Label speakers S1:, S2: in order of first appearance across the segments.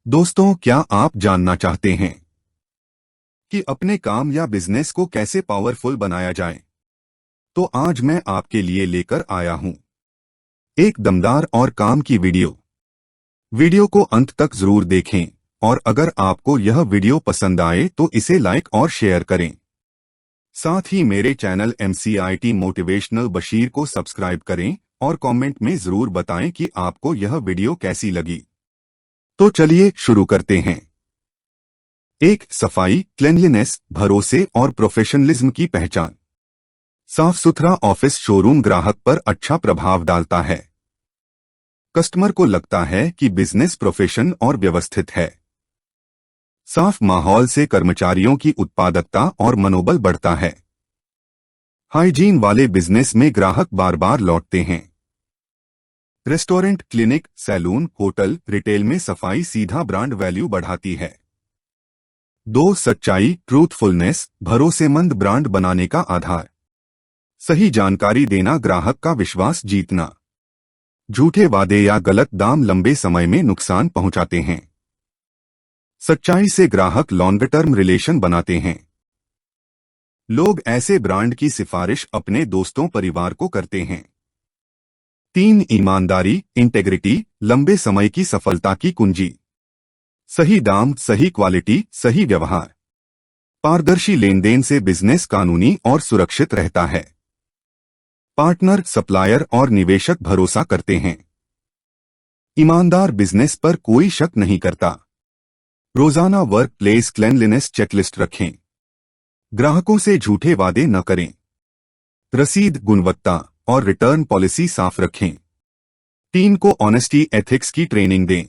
S1: दोस्तों, क्या आप जानना चाहते हैं कि अपने काम या बिजनेस को कैसे पावरफुल बनाया जाए? तो आज मैं आपके लिए लेकर आया हूं एक दमदार और काम की वीडियो। वीडियो को अंत तक जरूर देखें और अगर आपको यह वीडियो पसंद आए तो इसे लाइक और शेयर करें। साथ ही मेरे चैनल MCIT मोटिवेशनल बशीर को सब्सक्राइब करें और कमेंट में जरूर बताएं कि आपको यह वीडियो कैसी लगी। तो चलिए शुरू करते हैं। एक सफाई, क्लेanलीनेस, भरोसे और प्रोफेशनलिज्म की पहचान। साफ सुथरा ऑफिस शोरूम ग्राहक पर अच्छा प्रभाव डालता है। कस्टमर को लगता है कि बिजनेस प्रोफेशन और व्यवस्थित है। साफ माहौल से कर्मचारियों की उत्पादकता और मनोबल बढ़ता है। हाइजीन वाले बिजनेस में ग्राहक बार बार लौटते हैं। Restaurant, clinic, salon, hotel, retail में सफाई सीधा ब्रांड वैल्यू बढ़ाती है। दो, सच्चाई, ट्रूथफुलनेस, भरोसेमंद ब्रांड बनाने का आधार। सही जानकारी देना, ग्राहक का विश्वास जीतना। झूठे वादे या गलत दाम लंबे समय में नुकसान पहुंचाते हैं। सच्चाई से ग्राहक लॉन्ग टर्म रिलेशन बनाते हैं। लोग ऐसे ब्रांड की सिफारिश अपने दोस्तों, परिवार को करते हैं। 3, ईमानदारी, इंटेग्रिटी, लंबे समय की सफलता की कुंजी। सही दाम, सही क्वालिटी, सही व्यवहार। पारदर्शी लेनदेन से बिजनेस कानूनी और सुरक्षित रहता है। पार्टनर, सप्लायर और निवेशक भरोसा करते हैं। ईमानदार बिजनेस पर कोई शक नहीं करता। रोजाना वर्क प्लेस क्लेanलीनेस चेकलिस्ट रखें। ग्राहकों से झूठे वादे न करें। रसीद, गुणवत्ता और रिटर्न पॉलिसी साफ रखें। टीम को ऑनेस्टी, एथिक्स की ट्रेनिंग दें।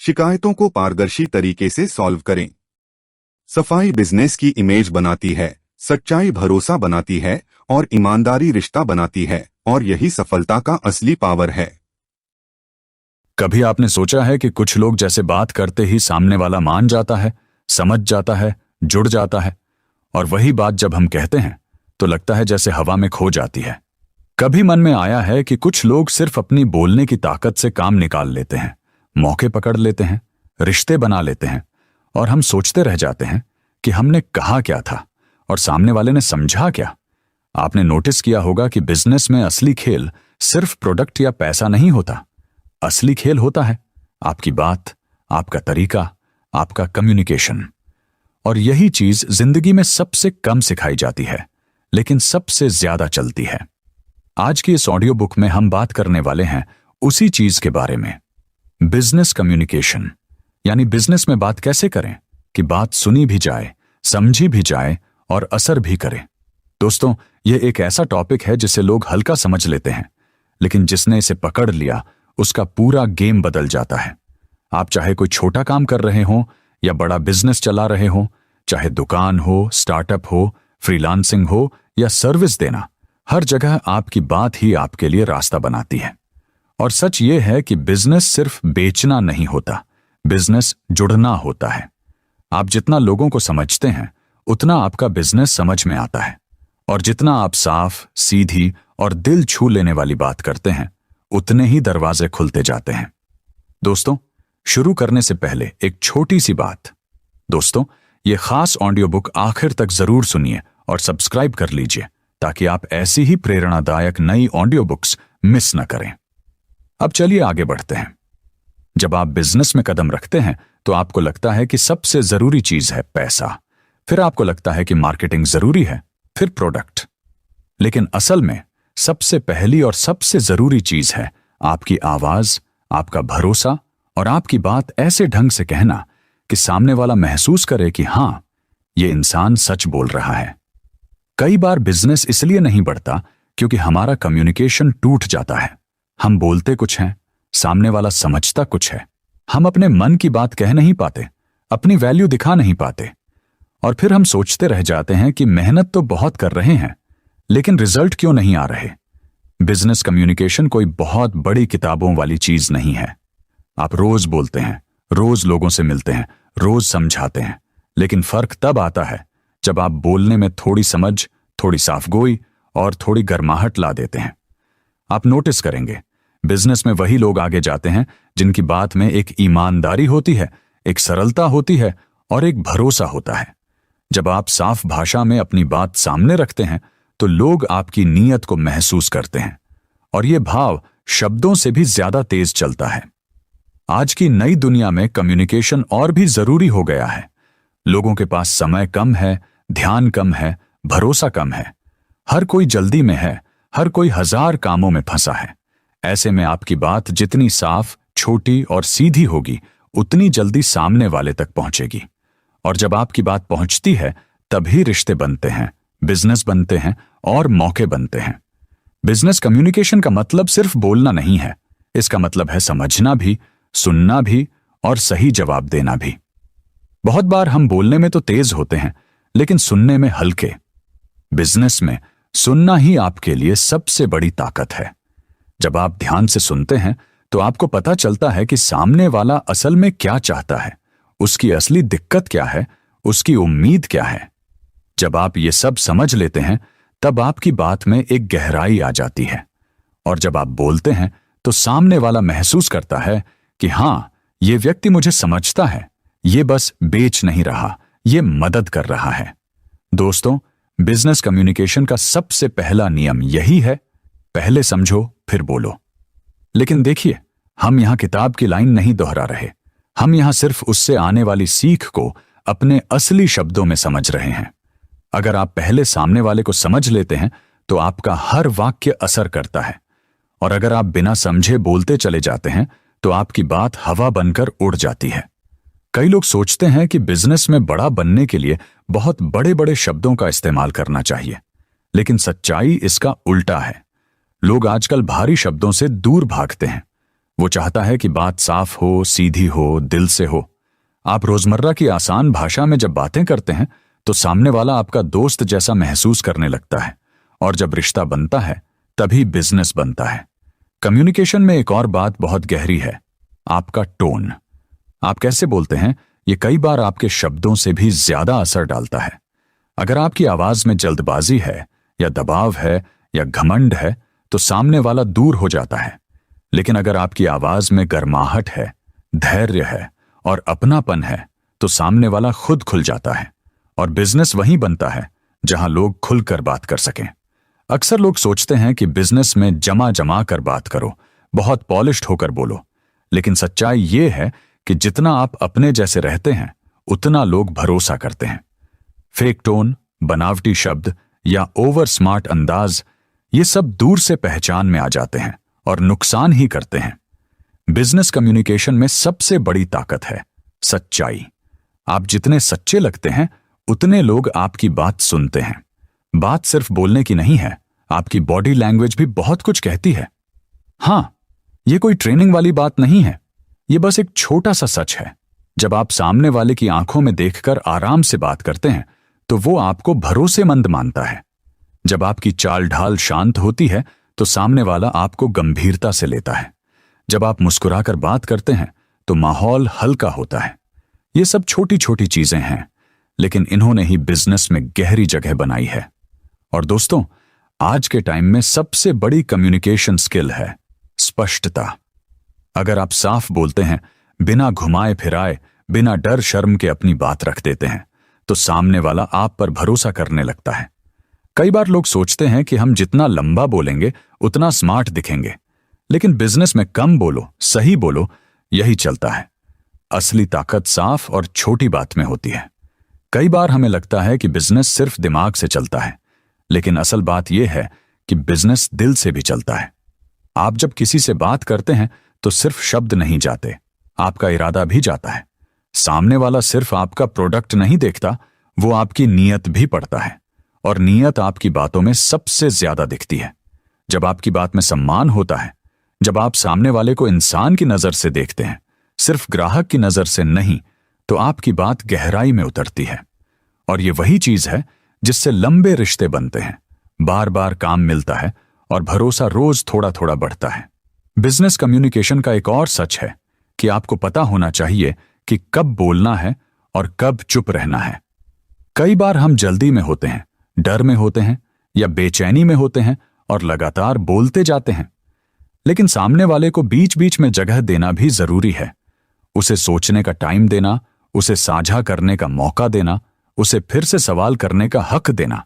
S1: शिकायतों को पारदर्शी तरीके से सॉल्व करें। सफाई बिजनेस की इमेज बनाती है, सच्चाई भरोसा बनाती है और ईमानदारी रिश्ता बनाती है, और यही सफलता का असली पावर है।
S2: कभी आपने सोचा है कि कुछ लोग जैसे बात करते ही सामने वाला मान जाता है, समझ जाता है, जुड़ जाता है, और वही बात जब हम कहते हैं तो लगता है जैसे हवा में खो जाती है। कभी मन में आया है कि कुछ लोग सिर्फ अपनी बोलने की ताकत से काम निकाल लेते हैं, मौके पकड़ लेते हैं, रिश्ते बना लेते हैं, और हम सोचते रह जाते हैं कि हमने कहा क्या था और सामने वाले ने समझा क्या। आपने नोटिस किया होगा कि बिजनेस में असली खेल सिर्फ प्रोडक्ट या पैसा नहीं होता। असली खेल होता है आपकी बात, आपका तरीका, आपका कम्युनिकेशन। और यही चीज जिंदगी में सबसे कम सिखाई जाती है, लेकिन सबसे ज्यादा चलती है। आज की इस ऑडियो बुक में हम बात करने वाले हैं उसी चीज के बारे में, बिजनेस कम्युनिकेशन। यानी बिजनेस में बात कैसे करें कि बात सुनी भी जाए, समझी भी जाए और असर भी करे। दोस्तों, यह एक ऐसा टॉपिक है जिसे लोग हल्का समझ लेते हैं, लेकिन जिसने इसे पकड़ लिया उसका पूरा गेम बदल जाता है। आप चाहे कोई छोटा काम कर रहे हो या बड़ा बिजनेस चला रहे हो, चाहे दुकान हो, स्टार्टअप हो, फ्रीलांसिंग हो या सर्विस देना, हर जगह आपकी बात ही आपके लिए रास्ता बनाती है। और सच ये है कि बिजनेस सिर्फ बेचना नहीं होता, बिजनेस जुड़ना होता है। आप जितना लोगों को समझते हैं उतना आपका बिजनेस समझ में आता है, और जितना आप साफ, सीधी और दिल छू लेने वाली बात करते हैं उतने ही दरवाजे खुलते जाते हैं। दोस्तों, शुरू करने से पहले एक छोटी सी बात। दोस्तों, यह खास ऑडियो बुक आखिर तक जरूर सुनिए और सब्सक्राइब कर लीजिए ताकि आप ऐसी ही प्रेरणादायक नई ऑडियो बुक्स मिस न करें। अब चलिए आगे बढ़ते हैं। जब आप बिजनेस में कदम रखते हैं तो आपको लगता है कि सबसे जरूरी चीज है पैसा, फिर आपको लगता है कि मार्केटिंग जरूरी है, फिर प्रोडक्ट। लेकिन असल में सबसे पहली और सबसे जरूरी चीज है आपकी आवाज, आपका भरोसा और आपकी बात ऐसे ढंग से कहना कि सामने वाला महसूस करे कि हां, ये इंसान सच बोल रहा है। कई बार बिजनेस इसलिए नहीं बढ़ता क्योंकि हमारा कम्युनिकेशन टूट जाता है। हम बोलते कुछ हैं, सामने वाला समझता कुछ है। हम अपने मन की बात कह नहीं पाते, अपनी वैल्यू दिखा नहीं पाते, और फिर हम सोचते रह जाते हैं कि मेहनत तो बहुत कर रहे हैं, लेकिन रिजल्ट क्यों नहीं आ रहे। बिजनेस कम्युनिकेशन कोई बहुत बड़ी किताबों वाली चीज नहीं है। आप रोज बोलते हैं, रोज लोगों से मिलते हैं, रोज समझाते हैं, लेकिन फर्क तब आता है जब आप बोलने में थोड़ी समझ, थोड़ी साफगोई और थोड़ी गर्माहट ला देते हैं। आप नोटिस करेंगे बिजनेस में वही लोग आगे जाते हैं जिनकी बात में एक ईमानदारी होती है, एक सरलता होती है और एक भरोसा होता है। जब आप साफ भाषा में अपनी बात सामने रखते हैं तो लोग आपकी नीयत को महसूस करते हैं और ये भाव शब्दों से भी ज्यादा तेज चलता है। आज की नई दुनिया में कम्युनिकेशन और भी जरूरी हो गया है। लोगों के पास समय कम है, ध्यान कम है, भरोसा कम है। हर कोई जल्दी में है, हर कोई 1000 कामों में फंसा है। ऐसे में आपकी बात जितनी साफ, छोटी और सीधी होगी, उतनी जल्दी सामने वाले तक पहुंचेगी। और जब आपकी बात पहुंचती है, तभी रिश्ते बनते हैं, बिजनेस बनते हैं और मौके बनते हैं। बिजनेस कम्युनिकेशन का मतलब सिर्फ बोलना नहीं है। इसका मतलब है समझना भी, सुनना भी और सही जवाब देना भी। बहुत बार हम बोलने में तो तेज होते हैं, लेकिन सुनने में हल्के। बिजनेस में सुनना ही आपके लिए सबसे बड़ी ताकत है। जब आप ध्यान से सुनते हैं तो आपको पता चलता है कि सामने वाला असल में क्या चाहता है, उसकी असली दिक्कत क्या है, उसकी उम्मीद क्या है। जब आप ये सब समझ लेते हैं तब आपकी बात में एक गहराई आ जाती है और जब आप बोलते हैं तो सामने वाला महसूस करता है कि हां, ये व्यक्ति मुझे समझता है, ये बस बेच नहीं रहा, ये मदद कर रहा है। दोस्तों, बिजनेस कम्युनिकेशन का सबसे पहला नियम यही है, पहले समझो फिर बोलो। लेकिन देखिए, हम यहां किताब की लाइन नहीं दोहरा रहे। हम यहां सिर्फ उससे आने वाली सीख को अपने असली शब्दों में समझ रहे हैं। अगर आप पहले सामने वाले को समझ लेते हैं तो आपका हर वाक्य असर करता है, और अगर आप बिना समझे बोलते चले जाते हैं तो आपकी बात हवा बनकर उड़ जाती है। कई लोग सोचते हैं कि बिजनेस में बड़ा बनने के लिए बहुत बड़े बड़े शब्दों का इस्तेमाल करना चाहिए, लेकिन सच्चाई इसका उल्टा है। लोग आजकल भारी शब्दों से दूर भागते हैं। वो चाहता है कि बात साफ हो, सीधी हो, दिल से हो। आप रोजमर्रा की आसान भाषा में जब बातें करते हैं तो सामने वाला आपका दोस्त जैसा महसूस करने लगता है, और जब रिश्ता बनता है तभी बिजनेस बनता है। कम्युनिकेशन में एक और बात बहुत गहरी है, आपका टोन। आप कैसे बोलते हैं, ये कई बार आपके शब्दों से भी ज्यादा असर डालता है। अगर आपकी आवाज में जल्दबाजी है या दबाव है या घमंड है तो सामने वाला दूर हो जाता है। लेकिन अगर आपकी आवाज में गर्माहट है, धैर्य है और अपनापन है तो सामने वाला खुद खुल जाता है, और बिजनेस वहीं बनता है जहां लोग खुलकर बात कर सकें। अक्सर लोग सोचते हैं कि बिजनेस में जमा जमा कर बात करो, बहुत पॉलिश्ड होकर बोलो, लेकिन सच्चाई ये है कि जितना आप अपने जैसे रहते हैं उतना लोग भरोसा करते हैं। फेक टोन, बनावटी शब्द या ओवर स्मार्ट अंदाज, ये सब दूर से पहचान में आ जाते हैं और नुकसान ही करते हैं। बिजनेस कम्युनिकेशन में सबसे बड़ी ताकत है सच्चाई। आप जितने सच्चे लगते हैं उतने लोग आपकी बात सुनते हैं। बात सिर्फ बोलने की नहीं है, आपकी बॉडी लैंग्वेज भी बहुत कुछ कहती है। हां, यह कोई ट्रेनिंग वाली बात नहीं है, यह बस एक छोटा सा सच है। जब आप सामने वाले की आंखों में देखकर आराम से बात करते हैं तो वो आपको भरोसेमंद मानता है। जब आपकी चाल ढाल शांत होती है तो सामने वाला आपको गंभीरता से लेता है। जब आप मुस्कुराकर बात करते हैं तो माहौल हल्का होता है। ये सब छोटी छोटी चीजें हैं, लेकिन इन्होंने ही बिजनेस में गहरी जगह बनाई है। और दोस्तों, आज के टाइम में सबसे बड़ी कम्युनिकेशन स्किल है स्पष्टता। अगर आप साफ बोलते हैं, बिना घुमाए फिराए, बिना डर शर्म के अपनी बात रख देते हैं, तो सामने वाला आप पर भरोसा करने लगता है। कई बार लोग सोचते हैं कि हम जितना लंबा बोलेंगे उतना स्मार्ट दिखेंगे, लेकिन बिजनेस में कम बोलो, सही बोलो, यही चलता है। असली ताकत साफ और छोटी बात में होती है। कई बार हमें लगता है कि बिजनेस सिर्फ दिमाग से चलता है, लेकिन असल बात यह है कि बिजनेस दिल से भी चलता है। आप जब किसी से बात करते हैं तो सिर्फ शब्द नहीं जाते, आपका इरादा भी जाता है। सामने वाला सिर्फ आपका प्रोडक्ट नहीं देखता, वो आपकी नीयत भी पढ़ता है, और नीयत आपकी बातों में सबसे ज्यादा दिखती है। जब आपकी बात में सम्मान होता है, जब आप सामने वाले को इंसान की नजर से देखते हैं, सिर्फ ग्राहक की नजर से नहीं, तो आपकी बात गहराई में उतरती है। और ये वही चीज है जिससे लंबे रिश्ते बनते हैं, बार बार काम मिलता है और भरोसा रोज थोड़ा थोड़ा बढ़ता है। बिजनेस कम्युनिकेशन का एक और सच है कि आपको पता होना चाहिए कि कब बोलना है और कब चुप रहना है। कई बार हम जल्दी में होते हैं, डर में होते हैं या बेचैनी में होते हैं और लगातार बोलते जाते हैं। लेकिन सामने वाले को बीच बीच में जगह देना भी जरूरी है। उसे सोचने का टाइम देना, उसे साझा करने का मौका देना, उसे फिर से सवाल करने का हक देना,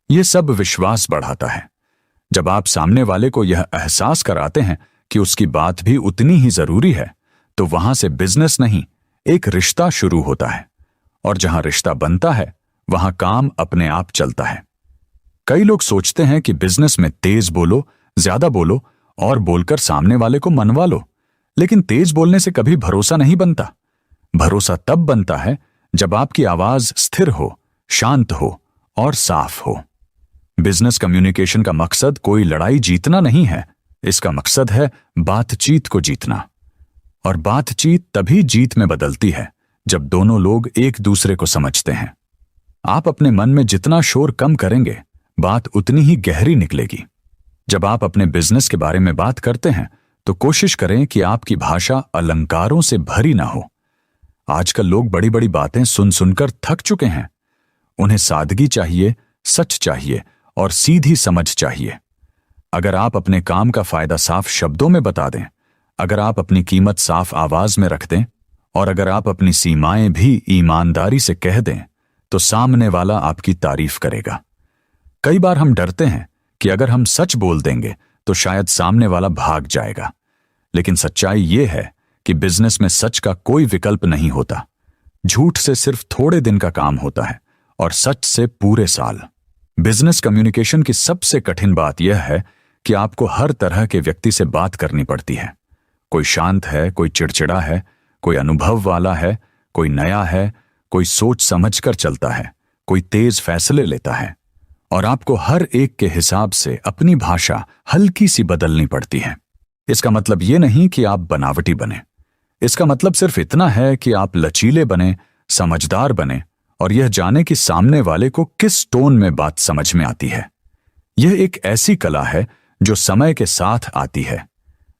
S2: यह सब विश्वास बढ़ाता है। जब आप सामने वाले को यह एहसास कराते हैं कि उसकी बात भी उतनी ही जरूरी है, तो वहां से बिजनेस नहीं, एक रिश्ता शुरू होता है। और जहां रिश्ता बनता है वहां काम अपने आप चलता है। कई लोग सोचते हैं कि बिजनेस में तेज बोलो, ज्यादा बोलो और बोलकर सामने वाले को मनवा लो, लेकिन तेज बोलने से कभी भरोसा नहीं बनता। भरोसा तब बनता है जब आपकी आवाज स्थिर हो, शांत हो और साफ हो। बिजनेस कम्युनिकेशन का मकसद कोई लड़ाई जीतना नहीं है, इसका मकसद है बातचीत को जीतना। और बातचीत तभी जीत में बदलती है जब दोनों लोग एक दूसरे को समझते हैं। आप अपने मन में जितना शोर कम करेंगे, बात उतनी ही गहरी निकलेगी। जब आप अपने बिजनेस के बारे में बात करते हैं तो कोशिश करें कि आपकी भाषा अलंकारों से भरी ना हो। आजकल लोग बड़ी बड़ी बातें सुन सुनकर थक चुके हैं। उन्हें सादगी चाहिए, सच चाहिए और सीधी समझ चाहिए। अगर आप अपने काम का फायदा साफ शब्दों में बता दें, अगर आप अपनी कीमत साफ आवाज में रख दें और अगर आप अपनी सीमाएं भी ईमानदारी से कह दें, तो सामने वाला आपकी तारीफ करेगा। कई बार हम डरते हैं कि अगर हम सच बोल देंगे तो शायद सामने वाला भाग जाएगा, लेकिन सच्चाई यह है कि बिजनेस में सच का कोई विकल्प नहीं होता। झूठ से सिर्फ थोड़े दिन का काम होता है और सच से पूरे साल। बिजनेस कम्युनिकेशन की सबसे कठिन बात यह है कि आपको हर तरह के व्यक्ति से बात करनी पड़ती है। कोई शांत है, कोई चिड़चिड़ा है, कोई अनुभव वाला है, कोई नया है, कोई सोच समझकर चलता है, कोई तेज फैसले लेता है। और आपको हर एक के हिसाब से अपनी भाषा हल्की सी बदलनी पड़ती है। इसका मतलब यह नहीं कि आप बनावटी बने, इसका मतलब सिर्फ इतना है कि आप लचीले बने, समझदार बने और यह जाने कि सामने वाले को किस टोन में बात समझ में आती है। यह एक ऐसी कला है जो समय के साथ आती है,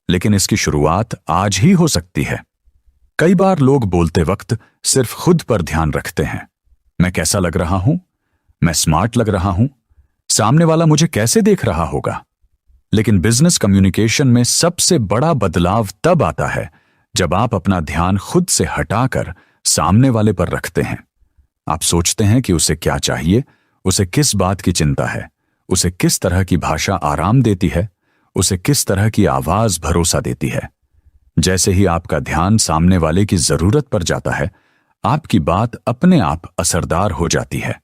S2: लेकिन इसकी शुरुआत आज ही हो सकती है। कई बार लोग बोलते वक्त सिर्फ खुद पर ध्यान रखते हैं। मैं कैसा लग रहा हूं? मैं स्मार्ट लग रहा हूं? सामने वाला मुझे कैसे देख रहा होगा? लेकिन बिजनेस कम्युनिकेशन में सबसे बड़ा बदलाव तब आता है जब आप अपना ध्यान खुद से हटाकर सामने वाले पर रखते हैं। आप सोचते हैं कि उसे क्या चाहिए, उसे किस बात की चिंता है, उसे किस तरह की भाषा आराम देती है, उसे किस तरह की आवाज भरोसा देती है। जैसे ही आपका ध्यान सामने वाले की जरूरत पर जाता है, आपकी बात अपने आप असरदार हो जाती है।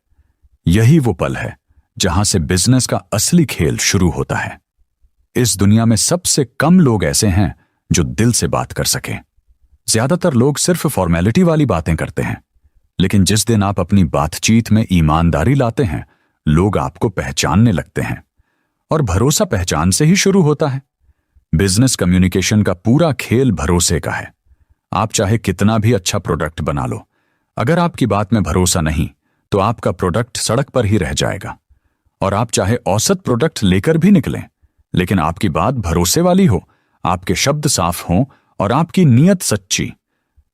S2: यही वो पल है जहां से बिजनेस का असली खेल शुरू होता है। इस दुनिया में सबसे कम लोग ऐसे हैं जो दिल से बात कर सकें। ज्यादातर लोग सिर्फ फॉर्मेलिटी वाली बातें करते हैं, लेकिन जिस दिन आप अपनी बातचीत में ईमानदारी लाते हैं, लोग आपको पहचानने लगते हैं। और भरोसा पहचान से ही शुरू होता है। बिजनेस कम्युनिकेशन का पूरा खेल भरोसे का है। आप चाहे कितना भी अच्छा प्रोडक्ट बना लो, अगर आपकी बात में भरोसा नहीं तो आपका प्रोडक्ट सड़क पर ही रह जाएगा। और आप चाहे औसत प्रोडक्ट लेकर भी निकलें, लेकिन आपकी बात भरोसे वाली हो, आपके शब्द साफ हों और आपकी नीयत सच्ची,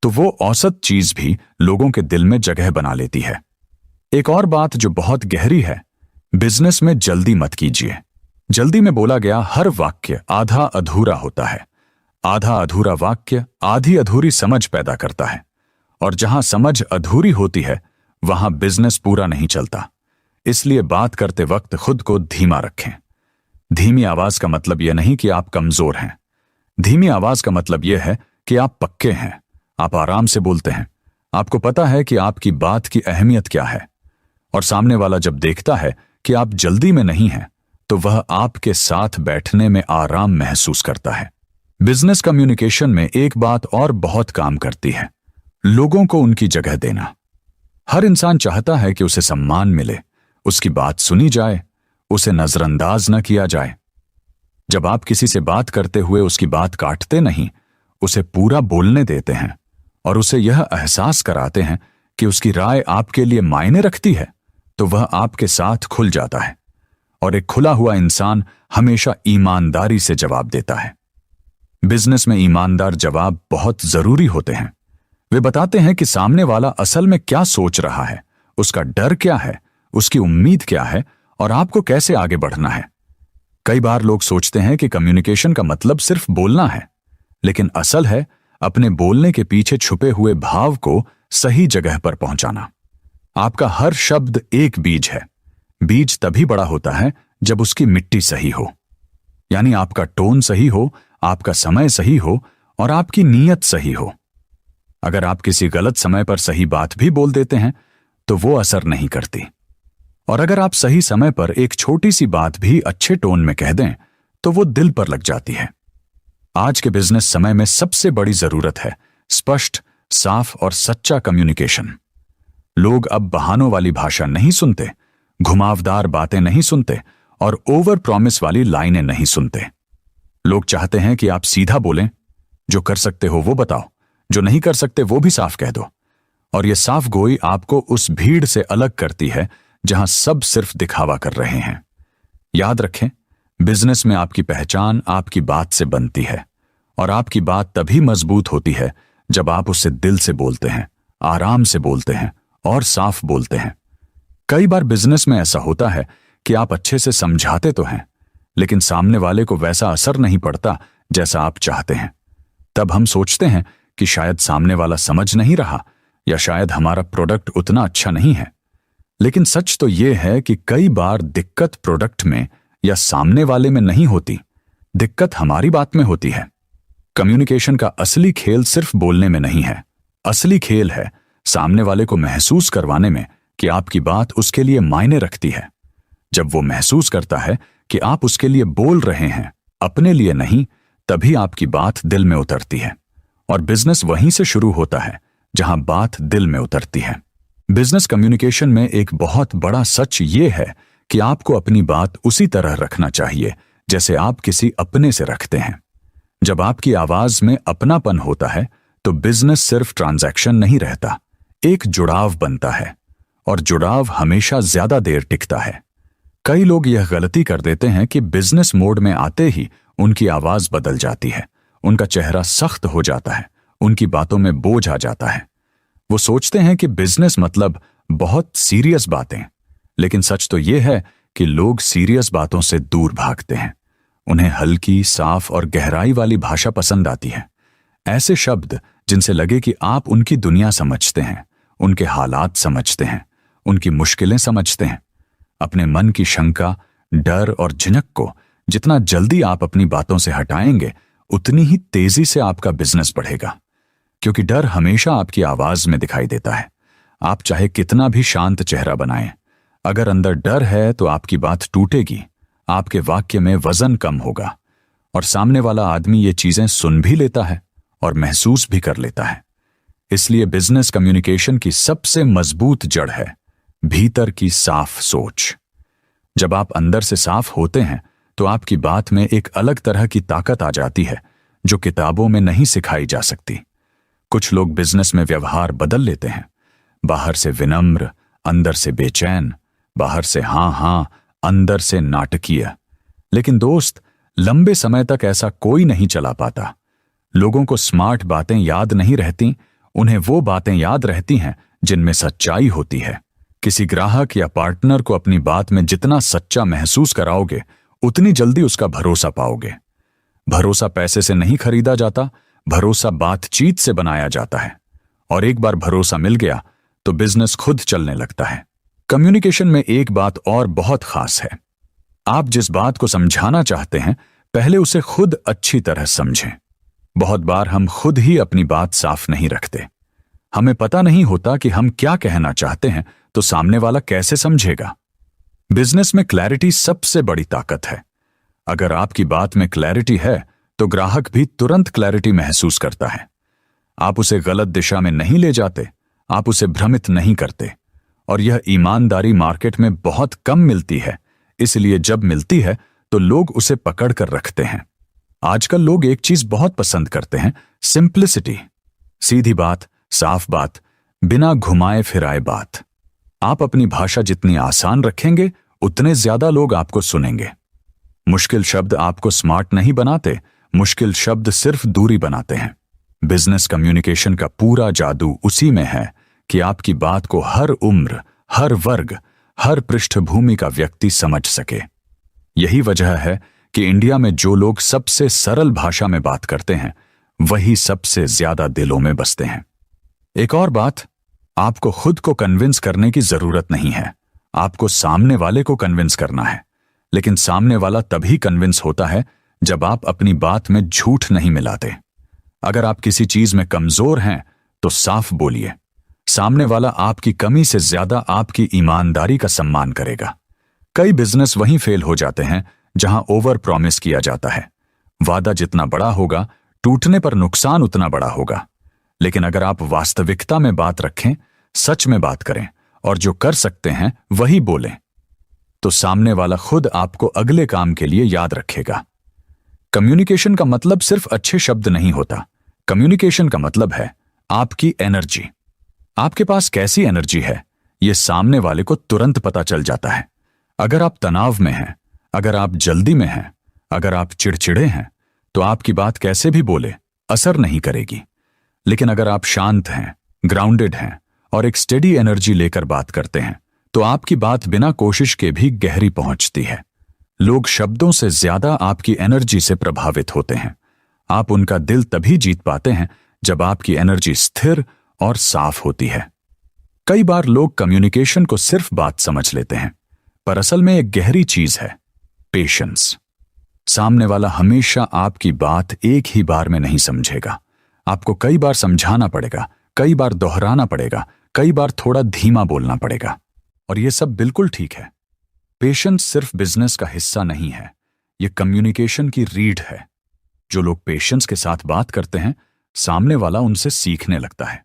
S2: तो वो औसत चीज भी लोगों के दिल में जगह बना लेती है। एक और बात जो बहुत गहरी है, बिजनेस में जल्दी मत कीजिए। जल्दी में बोला गया हर वाक्य आधा अधूरा होता है। आधा अधूरा वाक्य आधी अधूरी समझ पैदा करता है, और जहां समझ अधूरी होती है वहां बिजनेस पूरा नहीं चलता। इसलिए बात करते वक्त खुद को धीमा रखें। धीमी आवाज का मतलब यह नहीं कि आप कमजोर हैं। धीमी आवाज का मतलब यह है कि आप पक्के हैं, आप आराम से बोलते हैं, आपको पता है कि आपकी बात की अहमियत क्या है। और सामने वाला जब देखता है कि आप जल्दी में नहीं हैं, तो वह आपके साथ बैठने में आराम महसूस करता है। बिजनेस कम्युनिकेशन में एक बात और बहुत काम करती है, लोगों को उनकी जगह देना। हर इंसान चाहता है कि उसे सम्मान मिले, उसकी बात सुनी जाए, उसे नजरअंदाज न किया जाए। जब आप किसी से बात करते हुए उसकी बात काटते नहीं, उसे पूरा बोलने देते हैं और उसे यह एहसास कराते हैं कि उसकी राय आपके लिए मायने रखती है, तो वह आपके साथ खुल जाता है। और एक खुला हुआ इंसान हमेशा ईमानदारी से जवाब देता है। बिजनेस में ईमानदार जवाब बहुत जरूरी होते हैं। वे बताते हैं कि सामने वाला असल में क्या सोच रहा है, उसका डर क्या है, उसकी उम्मीद क्या है और आपको कैसे आगे बढ़ना है। कई बार लोग सोचते हैं कि कम्युनिकेशन का मतलब सिर्फ बोलना है, लेकिन असल है अपने बोलने के पीछे छुपे हुए भाव को सही जगह पर पहुंचाना। आपका हर शब्द एक बीज है। बीज तभी बड़ा होता है जब उसकी मिट्टी सही हो, यानी आपका टोन सही हो, आपका समय सही हो और आपकी नीयत सही हो। अगर आप किसी गलत समय पर सही बात भी बोल देते हैं तो वो असर नहीं करती, और अगर आप सही समय पर एक छोटी सी बात भी अच्छे टोन में कह दें तो वो दिल पर लग जाती है। आज के बिजनेस समय में सबसे बड़ी जरूरत है स्पष्ट, साफ और सच्चा कम्युनिकेशन। लोग अब बहानों वाली भाषा नहीं सुनते, घुमावदार बातें नहीं सुनते और ओवर प्रॉमिस वाली लाइनें नहीं सुनते। लोग चाहते हैं कि आप सीधा बोलें, जो कर सकते हो वो बताओ, जो नहीं कर सकते वो भी साफ कह दो। और ये साफ गोई आपको उस भीड़ से अलग करती है जहां सब सिर्फ दिखावा कर रहे हैं। याद रखें, बिजनेस में आपकी पहचान आपकी बात से बनती है, और आपकी बात तभी मजबूत होती है जब आप उससे दिल से बोलते हैं, आराम से बोलते हैं और साफ बोलते हैं। कई बार बिजनेस में ऐसा होता है कि आप अच्छे से समझाते तो हैं, लेकिन सामने वाले को वैसा असर नहीं पड़ता जैसा आप चाहते हैं। तब हम सोचते हैं कि शायद सामने वाला समझ नहीं रहा, या शायद हमारा प्रोडक्ट उतना अच्छा नहीं है। लेकिन सच तो यह है कि कई बार दिक्कत प्रोडक्ट में या सामने वाले में नहीं होती, दिक्कत हमारी बात में होती है। कम्युनिकेशन का असली खेल सिर्फ बोलने में नहीं है। असली खेल है सामने वाले को महसूस करवाने में कि आपकी बात उसके लिए मायने रखती है। जब वो महसूस करता है कि आप उसके लिए बोल रहे हैं, अपने लिए नहीं, तभी आपकी बात दिल में उतरती है। और बिजनेस वहीं से शुरू होता है जहां बात दिल में उतरती है। बिजनेस कम्युनिकेशन में एक बहुत बड़ा सच ये है कि आपको अपनी बात उसी तरह रखना चाहिए जैसे आप किसी अपने से रखते हैं। जब आपकी आवाज में अपनापन होता है तो बिजनेस सिर्फ ट्रांजैक्शन नहीं रहता, एक जुड़ाव बनता है, और जुड़ाव हमेशा ज्यादा देर टिकता है। कई लोग यह गलती कर देते हैं कि बिजनेस मोड में आते ही उनकी आवाज बदल जाती है, उनका चेहरा सख्त हो जाता है, उनकी बातों में बोझ आ जाता है। वो सोचते हैं कि बिजनेस मतलब बहुत सीरियस बातें, लेकिन सच तो यह है कि लोग सीरियस बातों से दूर भागते हैं। उन्हें हल्की, साफ और गहराई वाली भाषा पसंद आती है। ऐसे शब्द जिनसे लगे कि आप उनकी दुनिया समझते हैं, उनके हालात समझते हैं, उनकी मुश्किलें समझते हैं। अपने मन की शंका, डर और झिझक को जितना जल्दी आप अपनी बातों से हटाएंगे, उतनी ही तेजी से आपका बिजनेस बढ़ेगा। क्योंकि डर हमेशा आपकी आवाज में दिखाई देता है। आप चाहे कितना भी शांत चेहरा बनाएं, अगर अंदर डर है तो आपकी बात टूटेगी, आपके वाक्य में वजन कम होगा, और सामने वाला आदमी ये चीजें सुन भी लेता है और महसूस भी कर लेता है। इसलिए बिजनेस कम्युनिकेशन की सबसे मजबूत जड़ है भीतर की साफ सोच। जब आप अंदर से साफ होते हैं तो आपकी बात में एक अलग तरह की ताकत आ जाती है जो किताबों में नहीं सिखाई जा सकती। कुछ लोग बिजनेस में व्यवहार बदल लेते हैं, बाहर से विनम्र, अंदर से बेचैन, बाहर से हां, अंदर से नाटकीय। लेकिन दोस्त, लंबे समय तक ऐसा कोई नहीं चला पाता। लोगों को स्मार्ट बातें याद नहीं रहती, उन्हें वो बातें याद रहती हैं जिनमें सच्चाई होती है। किसी ग्राहक या पार्टनर को अपनी बात में जितना सच्चा महसूस कराओगे, उतनी जल्दी उसका भरोसा पाओगे। भरोसा पैसे से नहीं खरीदा जाता, भरोसा बातचीत से बनाया जाता है। और एक बार भरोसा मिल गया तो बिजनेस खुद चलने लगता है। कम्युनिकेशन में एक बात और बहुत खास है। आप जिस बात को समझाना चाहते हैं, पहले उसे खुद अच्छी तरह समझें। बहुत बार हम खुद ही अपनी बात साफ नहीं रखते। हमें पता नहीं होता कि हम क्या कहना चाहते हैं, तो सामने वाला कैसे समझेगा। बिजनेस में क्लैरिटी सबसे बड़ी ताकत है। अगर आपकी बात में क्लैरिटी है तो ग्राहक भी तुरंत क्लैरिटी महसूस करता है। आप उसे गलत दिशा में नहीं ले जाते, आप उसे भ्रमित नहीं करते। और यह ईमानदारी मार्केट में बहुत कम मिलती है, इसलिए जब मिलती है तो लोग उसे पकड़ कर रखते हैं। आजकल लोग एक चीज बहुत पसंद करते हैं, सिंप्लिसिटी। सीधी बात, साफ बात, बिना घुमाए फिराए बात। आप अपनी भाषा जितनी आसान रखेंगे, उतने ज्यादा लोग आपको सुनेंगे। मुश्किल शब्द आपको स्मार्ट नहीं बनाते, मुश्किल शब्द सिर्फ दूरी बनाते हैं। बिजनेस कम्युनिकेशन का पूरा जादू उसी में है कि आपकी बात को हर उम्र, हर वर्ग, हर पृष्ठभूमि का व्यक्ति समझ सके। यही वजह है कि इंडिया में जो लोग सबसे सरल भाषा में बात करते हैं वही सबसे ज्यादा दिलों में बसते हैं। एक और बात, आपको खुद को कन्विंस करने की जरूरत नहीं है, आपको सामने वाले को कन्विंस करना है। लेकिन सामने वाला तभी कन्विंस होता है जब आप अपनी बात में झूठ नहीं मिलाते। अगर आप किसी चीज में कमजोर हैं तो साफ बोलिए। सामने वाला आपकी कमी से ज्यादा आपकी ईमानदारी का सम्मान करेगा। कई बिजनेस वहीं फेल हो जाते हैं जहां ओवर प्रॉमिस किया जाता है। वादा जितना बड़ा होगा, टूटने पर नुकसान उतना बड़ा होगा। लेकिन अगर आप वास्तविकता में बात रखें, सच में बात करें और जो कर सकते हैं वही बोलें, तो सामने वाला खुद आपको अगले काम के लिए याद रखेगा। कम्युनिकेशन का मतलब सिर्फ अच्छे शब्द नहीं होता। कम्युनिकेशन का मतलब है आपकी एनर्जी। आपके पास कैसी एनर्जी है, यह सामने वाले को तुरंत पता चल जाता है। अगर आप तनाव में हैं, अगर आप जल्दी में हैं, अगर आप चिड़चिड़े हैं, तो आपकी बात कैसे भी बोले असर नहीं करेगी। लेकिन अगर आप शांत हैं, ग्राउंडेड हैं और एक स्टेडी एनर्जी लेकर बात करते हैं, तो आपकी बात बिना कोशिश के भी गहरी पहुंचती है। लोग शब्दों से ज्यादा आपकी एनर्जी से प्रभावित होते हैं। आप उनका दिल तभी जीत पाते हैं जब आपकी एनर्जी स्थिर और साफ होती है। कई बार लोग कम्युनिकेशन को सिर्फ बात समझ लेते हैं, पर असल में एक गहरी चीज है, पेशेंस। सामने वाला हमेशा आपकी बात एक ही बार में नहीं समझेगा। आपको कई बार समझाना पड़ेगा, कई बार दोहराना पड़ेगा, कई बार थोड़ा धीमा बोलना पड़ेगा। और यह सब बिल्कुल ठीक है। पेशेंस सिर्फ बिजनेस का हिस्सा नहीं है, यह कम्युनिकेशन की रीढ़ है। जो लोग पेशेंस के साथ बात करते हैं, सामने वाला उनसे सीखने लगता है।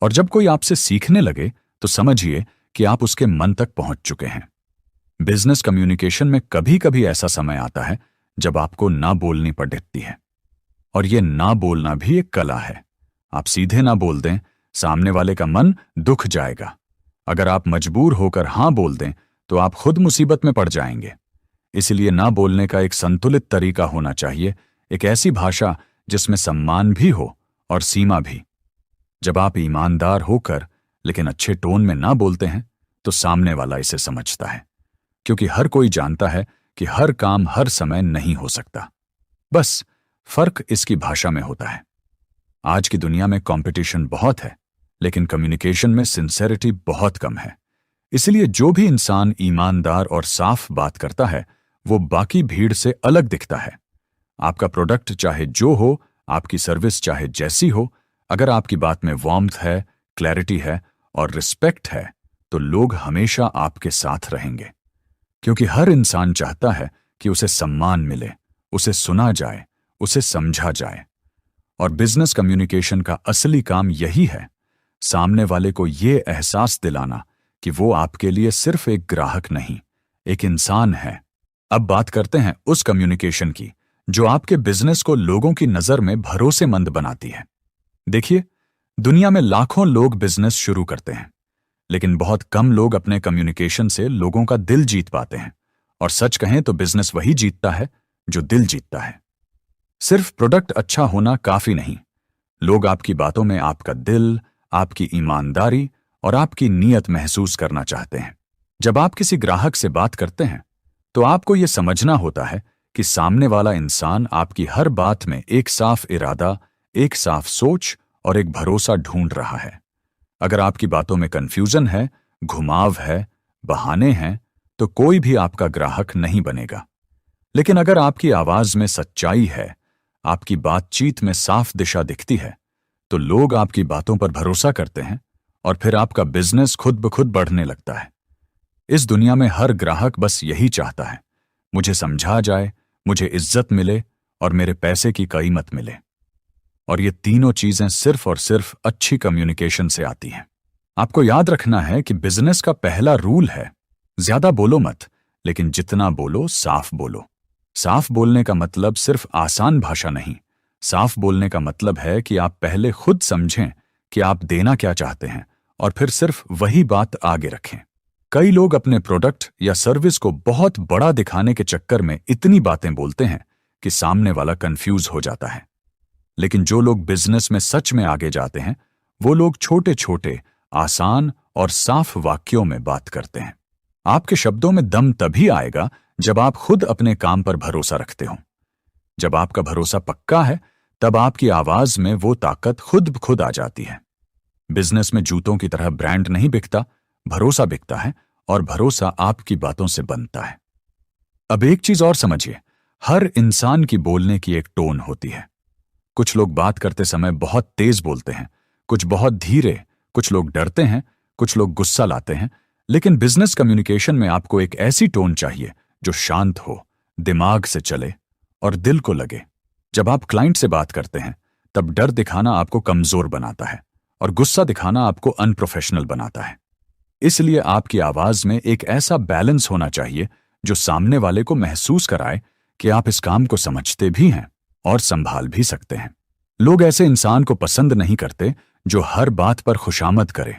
S2: और जब कोई आपसे सीखने लगे तो समझिए कि आप उसके मन तक पहुंच चुके हैं। बिजनेस कम्युनिकेशन में कभी कभी ऐसा समय आता है जब आपको ना बोलनी पड़ती है, और यह ना बोलना भी एक कला है। आप सीधे ना बोल दें, सामने वाले का मन दुख जाएगा। अगर आप मजबूर होकर हां बोल दें तो आप खुद मुसीबत में पड़ जाएंगे। इसलिए ना बोलने का एक संतुलित तरीका होना चाहिए, एक ऐसी भाषा जिसमें सम्मान भी हो और सीमा भी। जब आप ईमानदार होकर लेकिन अच्छे टोन में ना बोलते हैं तो सामने वाला इसे समझता है, क्योंकि हर कोई जानता है कि हर काम हर समय नहीं हो सकता। बस फर्क इसकी भाषा में होता है। आज की दुनिया में कंपटीशन बहुत है, लेकिन कम्युनिकेशन में सिंसेरिटी बहुत कम है। इसलिए जो भी इंसान ईमानदार और साफ बात करता है वो बाकी भीड़ से अलग दिखता है। आपका प्रोडक्ट चाहे जो हो, आपकी सर्विस चाहे जैसी हो, अगर आपकी बात में वार्मथ है, क्लैरिटी है और रिस्पेक्ट है, तो लोग हमेशा आपके साथ रहेंगे। क्योंकि हर इंसान चाहता है कि उसे सम्मान मिले, उसे सुना जाए, उसे समझा जाए। और बिजनेस कम्युनिकेशन का असली काम यही है, सामने वाले को यह एहसास दिलाना कि वो आपके लिए सिर्फ एक ग्राहक नहीं, एक इंसान है। अब बात करते हैं उस कम्युनिकेशन की जो आपके बिजनेस को लोगों की नजर में भरोसेमंद बनाती है। देखिए, दुनिया में लाखों लोग बिजनेस शुरू करते हैं, लेकिन बहुत कम लोग अपने कम्युनिकेशन से लोगों का दिल जीत पाते हैं। और सच कहें तो बिजनेस वही जीतता है जो दिल जीतता है। सिर्फ प्रोडक्ट अच्छा होना काफी नहीं, लोग आपकी बातों में आपका दिल, आपकी ईमानदारी और आपकी नीयत महसूस करना चाहते हैं। जब आप किसी ग्राहक से बात करते हैं तो आपको यह समझना होता है कि सामने वाला इंसान आपकी हर बात में एक साफ इरादा, एक साफ सोच और एक भरोसा ढूंढ रहा है। अगर आपकी बातों में कंफ्यूजन है, घुमाव है, बहाने हैं, तो कोई भी आपका ग्राहक नहीं बनेगा। लेकिन अगर आपकी आवाज में सच्चाई है, आपकी बातचीत में साफ दिशा दिखती है, तो लोग आपकी बातों पर भरोसा करते हैं और फिर आपका बिजनेस खुद ब खुद बढ़ने लगता है। इस दुनिया में हर ग्राहक बस यही चाहता है, मुझे समझा जाए, मुझे इज्जत मिले और मेरे पैसे की कीमत मिले। और ये तीनों चीजें सिर्फ और सिर्फ अच्छी कम्युनिकेशन से आती हैं। आपको याद रखना है कि बिजनेस का पहला रूल है, ज्यादा बोलो मत, लेकिन जितना बोलो साफ बोलो। साफ बोलने का मतलब सिर्फ आसान भाषा नहीं, साफ बोलने का मतलब है कि आप पहले खुद समझें कि आप देना क्या चाहते हैं और फिर सिर्फ वही बात आगे रखें। कई लोग अपने प्रोडक्ट या सर्विस को बहुत बड़ा दिखाने के चक्कर में इतनी बातें बोलते हैं कि सामने वाला कंफ्यूज हो जाता है। लेकिन जो लोग बिजनेस में सच में आगे जाते हैं, वो लोग छोटे छोटे, आसान और साफ वाक्यों में बात करते हैं। आपके शब्दों में दम तभी आएगा जब आप खुद अपने काम पर भरोसा रखते हो। जब आपका भरोसा पक्का है, तब आपकी आवाज में वो ताकत खुद ब खुद आ जाती है। बिजनेस में जूतों की तरह ब्रांड नहीं बिकता, भरोसा बिकता है, और भरोसा आपकी बातों से बनता है। अब एक चीज और समझिए, हर इंसान की बोलने की एक टोन होती है। कुछ लोग बात करते समय बहुत तेज बोलते हैं, कुछ बहुत धीरे, कुछ लोग डरते हैं, कुछ लोग गुस्सा लाते हैं। लेकिन बिजनेस कम्युनिकेशन में आपको एक ऐसी टोन चाहिए जो शांत हो, दिमाग से चले और दिल को लगे। जब आप क्लाइंट से बात करते हैं, तब डर दिखाना आपको कमजोर बनाता है और गुस्सा दिखाना आपको अनप्रोफेशनल बनाता है। इसलिए आपकी आवाज में एक ऐसा बैलेंस होना चाहिए जो सामने वाले को महसूस कराए कि आप इस काम को समझते भी हैं और संभाल भी सकते हैं। लोग ऐसे इंसान को पसंद नहीं करते जो हर बात पर खुशामद करे,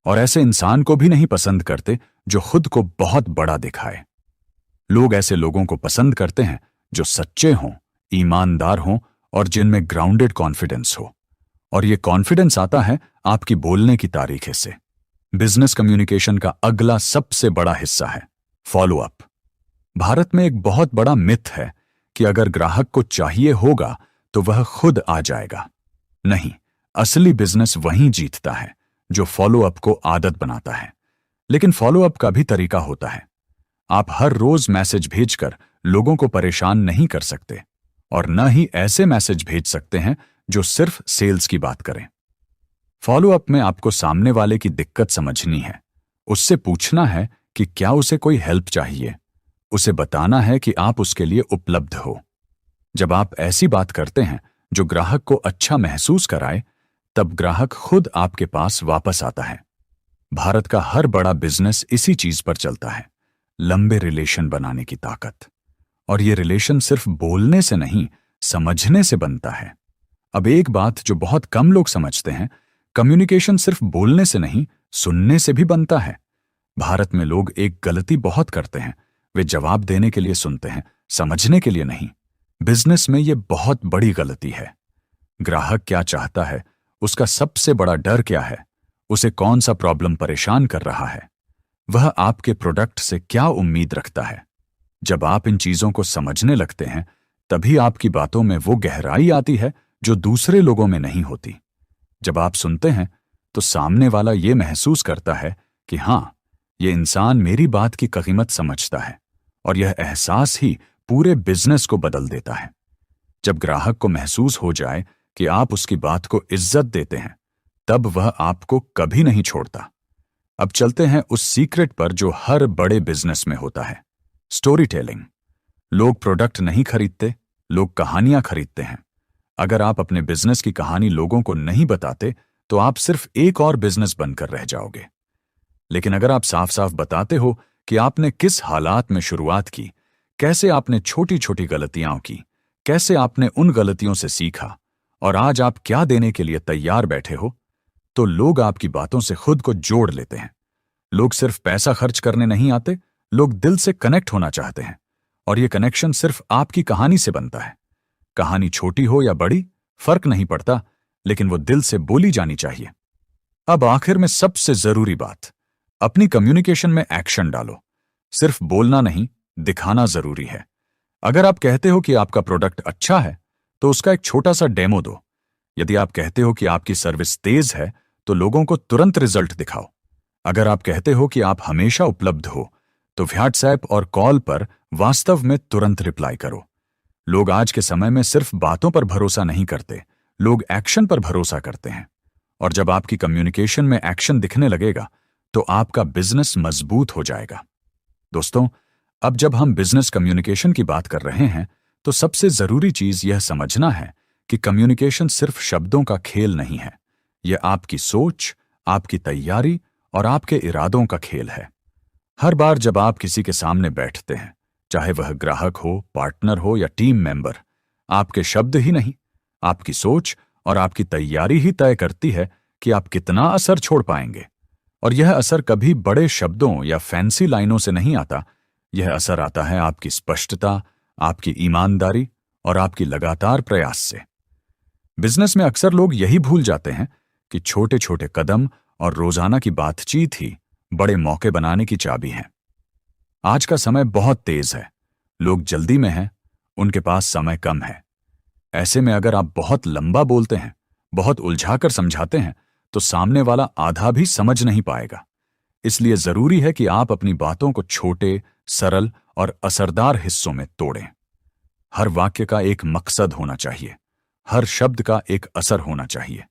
S2: और ऐसे इंसान को भी नहीं पसंद करते जो खुद को बहुत बड़ा दिखाए। लोग ऐसे लोगों को पसंद करते हैं जो सच्चे हों, ईमानदार हों और जिनमें ग्राउंडेड कॉन्फिडेंस हो। और ये कॉन्फिडेंस आता है आपकी बोलने की तारीख से। बिजनेस कम्युनिकेशन का अगला सबसे बड़ा हिस्सा है फॉलो अप। भारत में एक बहुत बड़ा मिथ है कि अगर ग्राहक को चाहिए होगा तो वह खुद आ जाएगा। नहीं, असली बिजनेस वहीं जीतता है जो फॉलो अप को आदत बनाता है। लेकिन फॉलो अप का भी तरीका होता है। आप हर रोज मैसेज भेजकर लोगों को परेशान नहीं कर सकते, और न ही ऐसे मैसेज भेज सकते हैं जो सिर्फ सेल्स की बात करें। फॉलो अप में आपको सामने वाले की दिक्कत समझनी है, उससे पूछना है कि क्या उसे कोई हेल्प चाहिए, उसे बताना है कि आप उसके लिए उपलब्ध हो। जब आप ऐसी बात करते हैं जो ग्राहक को अच्छा महसूस कराए, तब ग्राहक खुद आपके पास वापस आता है। भारत का हर बड़ा बिजनेस इसी चीज पर चलता है, लंबे रिलेशन बनाने की ताकत। और ये रिलेशन सिर्फ बोलने से नहीं, समझने से बनता है। अब एक बात जो बहुत कम लोग समझते हैं, कम्युनिकेशन सिर्फ बोलने से नहीं, सुनने से भी बनता है। भारत में लोग एक गलती बहुत करते हैं, वे जवाब देने के लिए सुनते हैं, समझने के लिए नहीं। बिजनेस में ये बहुत बड़ी गलती है। ग्राहक क्या चाहता है, उसका सबसे बड़ा डर क्या है, उसे कौन सा प्रॉब्लम परेशान कर रहा है, वह आपके प्रोडक्ट से क्या उम्मीद रखता है। जब आप इन चीजों को समझने लगते हैं, तभी आपकी बातों में वो गहराई आती है जो दूसरे लोगों में नहीं होती। जब आप सुनते हैं तो सामने वाला ये महसूस करता है कि हां, ये इंसान मेरी बात की कीमत समझता है, और यह एहसास ही पूरे बिजनेस को बदल देता है। जब ग्राहक को महसूस हो जाए कि आप उसकी बात को इज्जत देते हैं, तब वह आपको कभी नहीं छोड़ता। अब चलते हैं उस सीक्रेट पर जो हर बड़े बिजनेस में होता है, स्टोरी टेलिंग। लोग प्रोडक्ट नहीं खरीदते, लोग कहानियां खरीदते हैं। अगर आप अपने बिजनेस की कहानी लोगों को नहीं बताते, तो आप सिर्फ एक और बिजनेस बनकर रह जाओगे। लेकिन अगर आप साफ साफ बताते हो कि आपने किस हालात में शुरुआत की, कैसे आपने छोटी छोटी गलतियां की, कैसे आपने उन गलतियों से सीखा, और आज आप क्या देने के लिए तैयार बैठे हो, तो लोग आपकी बातों से खुद को जोड़ लेते हैं। लोग सिर्फ पैसा खर्च करने नहीं आते, लोग दिल से कनेक्ट होना चाहते हैं, और यह कनेक्शन सिर्फ आपकी कहानी से बनता है। कहानी छोटी हो या बड़ी, फर्क नहीं पड़ता, लेकिन वो दिल से बोली जानी चाहिए। अब आखिर में सबसे जरूरी बात, अपनी कम्युनिकेशन में एक्शन डालो। सिर्फ बोलना नहीं, दिखाना जरूरी है। अगर आप कहते हो कि आपका प्रोडक्ट अच्छा है, तो उसका एक छोटा सा डेमो दो। यदि आप कहते हो कि आपकी सर्विस तेज है, तो लोगों को तुरंत रिजल्ट दिखाओ। अगर आप कहते हो कि आप हमेशा उपलब्ध हो, तो व्हाट्सएप और कॉल पर वास्तव में तुरंत रिप्लाई करो। लोग आज के समय में सिर्फ बातों पर भरोसा नहीं करते, लोग एक्शन पर भरोसा करते हैं। और जब आपकी कम्युनिकेशन में एक्शन दिखने लगेगा, तो आपका बिजनेस मजबूत हो जाएगा। दोस्तों, अब जब हम बिजनेस कम्युनिकेशन की बात कर रहे हैं, तो सबसे जरूरी चीज यह समझना है कि कम्युनिकेशन सिर्फ शब्दों का खेल नहीं है। यह आपकी सोच, आपकी तैयारी और आपके इरादों का खेल है। हर बार जब आप किसी के सामने बैठते हैं, चाहे वह ग्राहक हो, पार्टनर हो या टीम मेंबर, आपके शब्द ही नहीं, आपकी सोच और आपकी तैयारी ही तय करती है कि आप कितना असर छोड़ पाएंगे। और यह असर कभी बड़े शब्दों या फैंसी लाइनों से नहीं आता। यह असर आता है आपकी स्पष्टता, आपकी ईमानदारी और आपकी लगातार प्रयास से। बिजनेस में अक्सर लोग यही भूल जाते हैं कि छोटे छोटे कदम और रोजाना की बातचीत ही बड़े मौके बनाने की चाबी है। आज का समय बहुत तेज है। लोग जल्दी में हैं, उनके पास समय कम है। ऐसे में अगर आप बहुत लंबा बोलते हैं, बहुत उलझाकर समझाते हैं, तो सामने वाला आधा भी समझ नहीं पाएगा। इसलिए जरूरी है कि आप अपनी बातों को छोटे, सरल और असरदार हिस्सों में तोड़ें। हर वाक्य का एक मकसद होना चाहिए, हर शब्द का एक असर होना चाहिए।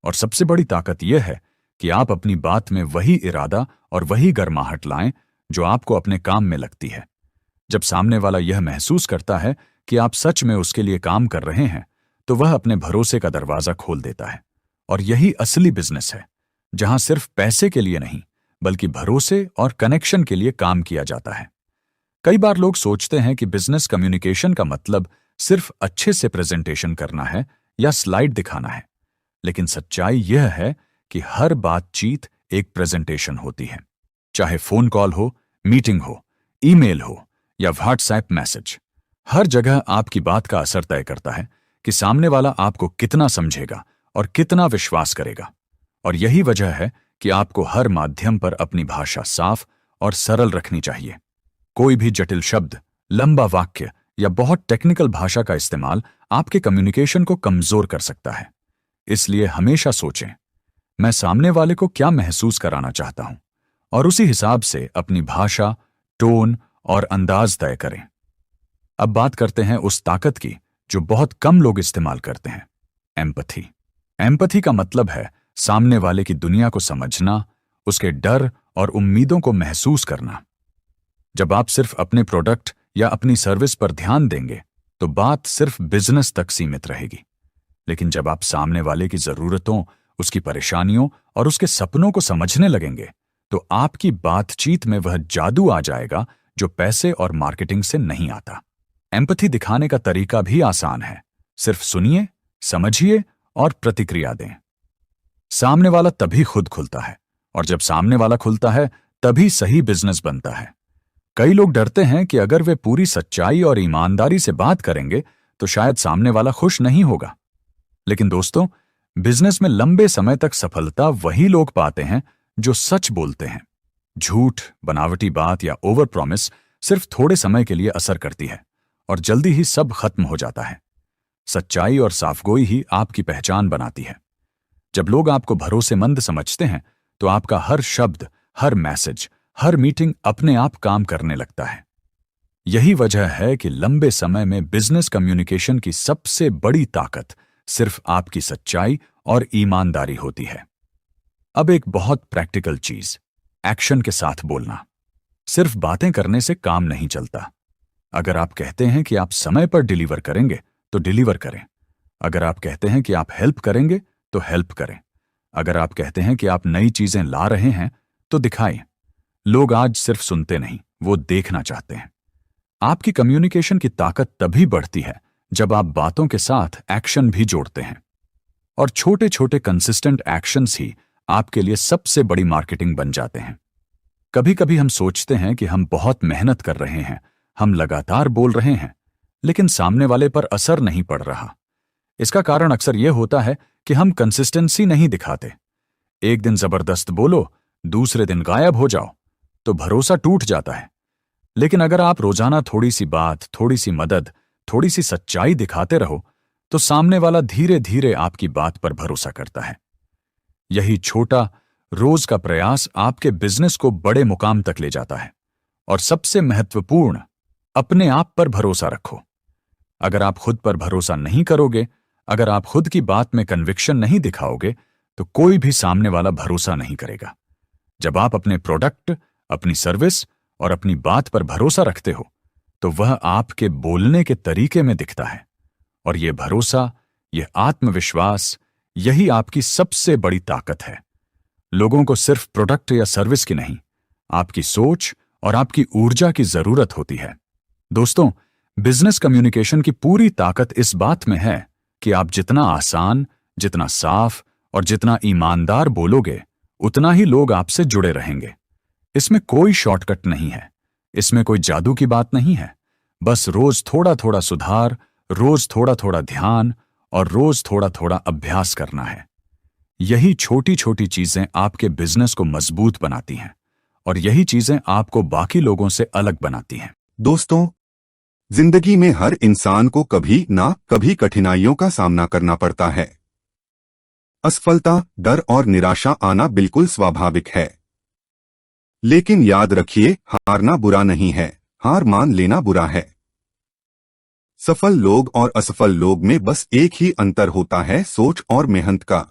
S2: और सबसे बड़ी ताकत यह है कि आप अपनी बात में वही इरादा और वही गर्माहट लाएं जो आपको अपने काम में लगती है। जब सामने वाला यह महसूस करता है कि आप सच में उसके लिए काम कर रहे हैं, तो वह अपने भरोसे का दरवाजा खोल देता है। और यही असली बिजनेस है, जहां सिर्फ पैसे के लिए नहीं, बल्कि भरोसे और कनेक्शन के लिए काम किया जाता है। कई बार लोग सोचते हैं कि बिजनेस कम्युनिकेशन का मतलब सिर्फ अच्छे से प्रेजेंटेशन करना है या स्लाइड दिखाना है। लेकिन सच्चाई यह है कि हर बातचीत एक प्रेजेंटेशन होती है। चाहे फोन कॉल हो, मीटिंग हो, ईमेल हो या व्हाट्सएप मैसेज, हर जगह आपकी बात का असर तय करता है कि सामने वाला आपको कितना समझेगा और कितना विश्वास करेगा। और यही वजह है कि आपको हर माध्यम पर अपनी भाषा साफ और सरल रखनी चाहिए। कोई भी जटिल शब्द, लंबा वाक्य या बहुत टेक्निकल भाषा का इस्तेमाल आपके कम्युनिकेशन को कमजोर कर सकता है। इसलिए हमेशा सोचें, मैं सामने वाले को क्या महसूस कराना चाहता हूं, और उसी हिसाब से अपनी भाषा, टोन और अंदाज तय करें। अब बात करते हैं उस ताकत की जो बहुत कम लोग इस्तेमाल करते हैं, एम्पैथी। एम्पैथी का मतलब है सामने वाले की दुनिया को समझना, उसके डर और उम्मीदों को महसूस करना। जब आप सिर्फ अपने प्रोडक्ट या अपनी सर्विस पर ध्यान देंगे, तो बात सिर्फ बिजनेस तक सीमित रहेगी। लेकिन जब आप सामने वाले की जरूरतों, उसकी परेशानियों और उसके सपनों को समझने लगेंगे, तो आपकी बातचीत में वह जादू आ जाएगा जो पैसे और मार्केटिंग से नहीं आता। एम्पैथी दिखाने का तरीका भी आसान है, सिर्फ सुनिए, समझिए और प्रतिक्रिया दें। सामने वाला तभी खुद खुलता है, और जब सामने वाला खुलता है, तभी सही बिजनेस बनता है। कई लोग डरते हैं कि अगर वे पूरी सच्चाई और ईमानदारी से बात करेंगे, तो शायद सामने वाला खुश नहीं होगा। लेकिन दोस्तों, बिजनेस में लंबे समय तक सफलता वही लोग पाते हैं जो सच बोलते हैं। झूठ, बनावटी बात या ओवर प्रॉमिस सिर्फ थोड़े समय के लिए असर करती है और जल्दी ही सब खत्म हो जाता है। सच्चाई और साफगोई ही आपकी पहचान बनाती है। जब लोग आपको भरोसेमंद समझते हैं, तो आपका हर शब्द, हर मैसेज, हर मीटिंग अपने आप काम करने लगता है। यही वजह है कि लंबे समय में बिजनेस कम्युनिकेशन की सबसे बड़ी ताकत सिर्फ आपकी सच्चाई और ईमानदारी होती है। अब एक बहुत प्रैक्टिकल चीज, एक्शन के साथ बोलना। सिर्फ बातें करने से काम नहीं चलता। अगर आप कहते हैं कि आप समय पर डिलीवर करेंगे, तो डिलीवर करें। अगर आप कहते हैं कि आप हेल्प करेंगे, तो हेल्प करें। अगर आप कहते हैं कि आप नई चीजें ला रहे हैं, तो दिखाएं। लोग आज सिर्फ सुनते नहीं, वो देखना चाहते हैं। आपकी कम्युनिकेशन की ताकत तभी बढ़ती है जब आप बातों के साथ एक्शन भी जोड़ते हैं। और छोटे छोटे कंसिस्टेंट एक्शंस ही आपके लिए सबसे बड़ी मार्केटिंग बन जाते हैं। कभी कभी हम सोचते हैं कि हम बहुत मेहनत कर रहे हैं, हम लगातार बोल रहे हैं, लेकिन सामने वाले पर असर नहीं पड़ रहा। इसका कारण अक्सर यह होता है कि हम कंसिस्टेंसी नहीं दिखाते। एक दिन जबरदस्त बोलो, दूसरे दिन गायब हो जाओ, तो भरोसा टूट जाता है। लेकिन अगर आप रोजाना थोड़ी सी बात, थोड़ी सी मदद, थोड़ी सी सच्चाई दिखाते रहो, तो सामने वाला धीरे धीरे आपकी बात पर भरोसा करता है। यही छोटा, रोज का प्रयास आपके बिजनेस को बड़े मुकाम तक ले जाता है। और सबसे महत्वपूर्ण, अपने आप पर भरोसा रखो। अगर आप खुद पर भरोसा नहीं करोगे, अगर आप खुद की बात में कन्विक्शन नहीं दिखाओगे, तो कोई भी सामने वाला भरोसा नहीं करेगा। जब आप अपने प्रोडक्ट, अपनी सर्विस और अपनी बात पर भरोसा रखते हो, तो वह आपके बोलने के तरीके में दिखता है। और यह भरोसा, यह आत्मविश्वास, यही आपकी सबसे बड़ी ताकत है। लोगों को सिर्फ प्रोडक्ट या सर्विस की नहीं, आपकी सोच और आपकी ऊर्जा की जरूरत होती है। दोस्तों, बिजनेस कम्युनिकेशन की पूरी ताकत इस बात में है कि आप जितना आसान, जितना साफ और जितना ईमानदार बोलोगे, उतना ही लोग आपसे जुड़े रहेंगे। इसमें कोई शॉर्टकट नहीं है, इसमें कोई जादू की बात नहीं है। बस रोज थोड़ा थोड़ा सुधार, रोज थोड़ा थोड़ा ध्यान और रोज थोड़ा थोड़ा अभ्यास करना है। यही छोटी छोटी चीजें आपके बिजनेस को मजबूत बनाती हैं, और यही चीजें आपको बाकी लोगों से अलग बनाती हैं।
S1: दोस्तों, जिंदगी में हर इंसान को कभी ना कभी कठिनाइयों का सामना करना पड़ता है। असफलता, डर और निराशा आना बिल्कुल स्वाभाविक है। लेकिन याद रखिए, हारना बुरा नहीं है, हार मान लेना बुरा है। सफल लोग और असफल लोग में बस एक ही अंतर होता है, सोच और मेहनत का।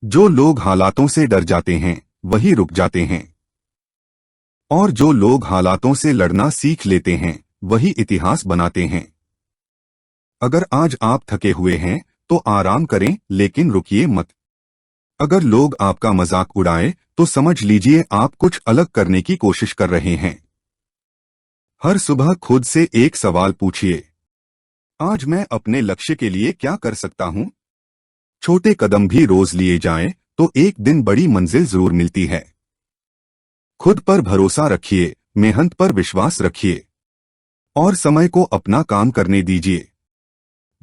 S1: जो लोग हालातों से डर जाते हैं वही रुक जाते हैं, और जो लोग हालातों से लड़ना सीख लेते हैं वही इतिहास बनाते हैं। अगर आज आप थके हुए हैं तो आराम करें, लेकिन रुकिए मत। अगर लोग आपका मजाक उड़ाए तो समझ लीजिए आप कुछ अलग करने की कोशिश कर रहे हैं। हर सुबह खुद से एक सवाल पूछिए, आज मैं अपने लक्ष्य के लिए क्या कर सकता हूं? छोटे कदम भी रोज लिए जाएं तो एक दिन बड़ी मंजिल जरूर मिलती है। खुद पर भरोसा रखिए, मेहनत पर विश्वास रखिए और समय को अपना काम करने दीजिए।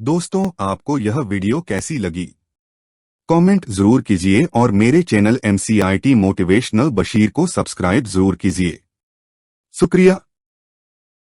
S1: दोस्तों, आपको यह वीडियो कैसी लगी? कमेंट जरूर कीजिए और मेरे चैनल MCIT मोटिवेशनल बशीर को सब्सक्राइब जरूर कीजिए। शुक्रिया।